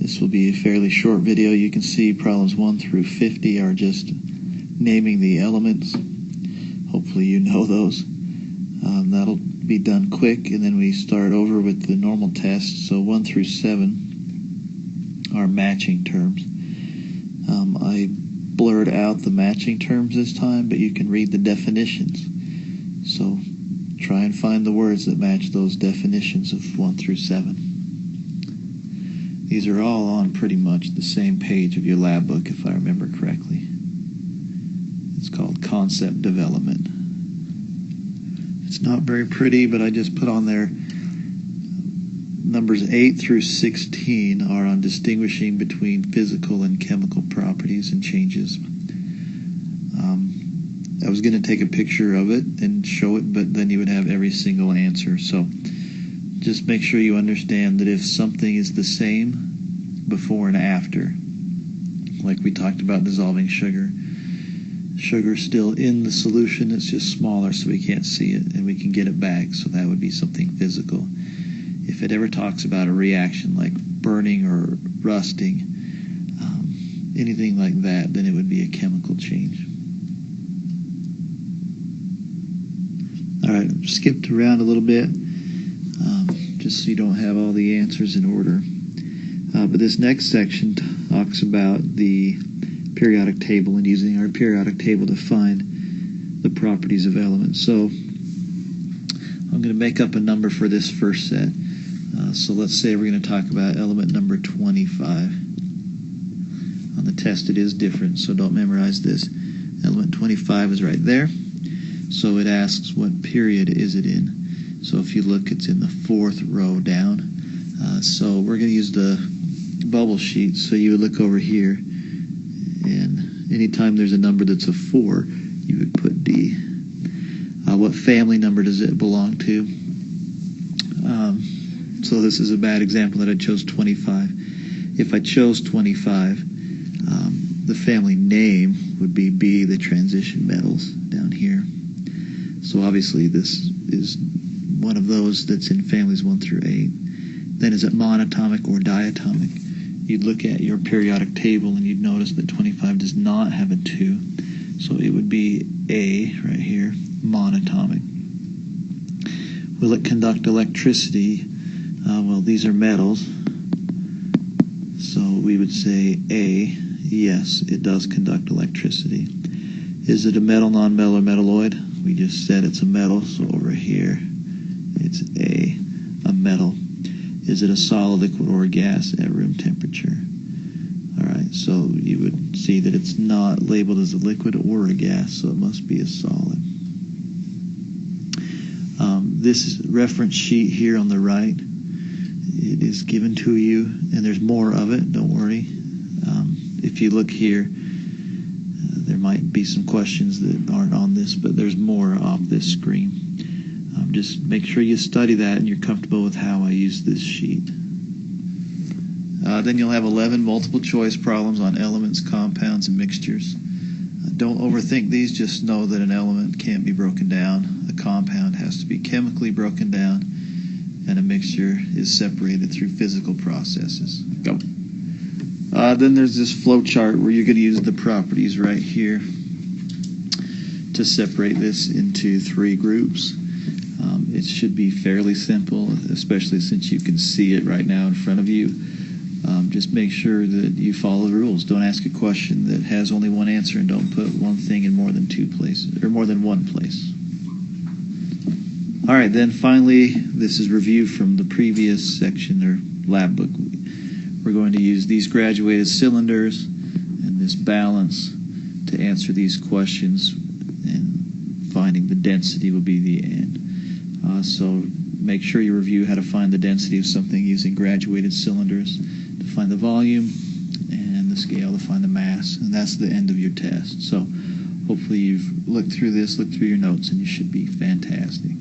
This will be a fairly short video. You can see problems 1 through 50 are just naming the elements. Hopefully you know those. That'll be done quick, and then we start over with the normal test. So 1 through 7 are matching terms. I blurred out the matching terms this time, but you can read the definitions. So try and find the words that match those definitions of 1 through 7. These are all on pretty much the same page of your lab book, if I remember correctly. It's called Concept Development. It's not very pretty, but I just put on there numbers 8 through 16 are on distinguishing between physical and chemical properties and changes. I was going to take a picture of it and show it, but then you would have every single answer. So just make sure you understand that if something is the same before and after, like we talked about dissolving sugar, sugar's still in the solution, it's just smaller so we can't see it and we can get it back, so that would be something physical. If it ever talks about a reaction like burning or rusting, anything like that, then it would be a chemical change. Alright, I've skipped around a little bit, just so you don't have all the answers in order. But this next section talks about the periodic table and using our periodic table to find the properties of elements. So I'm going to make up a number for this first set. So let's say we're going to talk about element number 25. On the test it is different, so don't memorize this. Element 25 is right there. So it asks what period is it in. So if you look, it's in the 4th row down. So we're going to use the bubble sheet. So you would look over here, and anytime there's a number that's a 4, you would put D. What family number does it belong to? So this is a bad example that I chose 25. If I chose 25, the family name would be B, the transition metals down here. So obviously this is one of those that's in families 1 through 8. Then is it monatomic or diatomic? You'd look at your periodic table and you'd notice that 25 does not have a 2. So it would be A right here, monatomic. Will it conduct electricity? Well, these are metals. So we would say A, yes, it does conduct electricity. Is it a metal, non-metal, or metalloid? We just said it's a metal, so over here it's a metal. Is it a solid, liquid, or a gas at room temperature? Alright, so you would see that it's not labeled as a liquid or a gas, so it must be a solid. This reference sheet here on the right, it is given to you, and there's more of it, don't worry. If you look here, there might be some questions that aren't on this, but there's more off this screen. Just make sure you study that and you're comfortable with how I use this sheet. Then you'll have 11 multiple choice problems on elements, compounds, and mixtures. Don't overthink these, just know that an element can't be broken down. A compound has to be chemically broken down, and a mixture is separated through physical processes. Go. Then there's this flow chart where you're going to use the properties right here to separate this into 3 groups. It should be fairly simple, especially since you can see it right now in front of you. Just make sure that you follow the rules. Don't ask a question that has only one answer, and don't put one thing in more than 2 places, or more than one place. All right, then finally, this is review from the previous section or lab book. We're going to use these graduated cylinders and this balance to answer these questions, and finding the density will be the end. So make sure you review how to find the density of something using graduated cylinders, to find the volume, and the scale to find the mass, and that's the end of your test. So hopefully you've looked through this, looked through your notes, and you should be fantastic.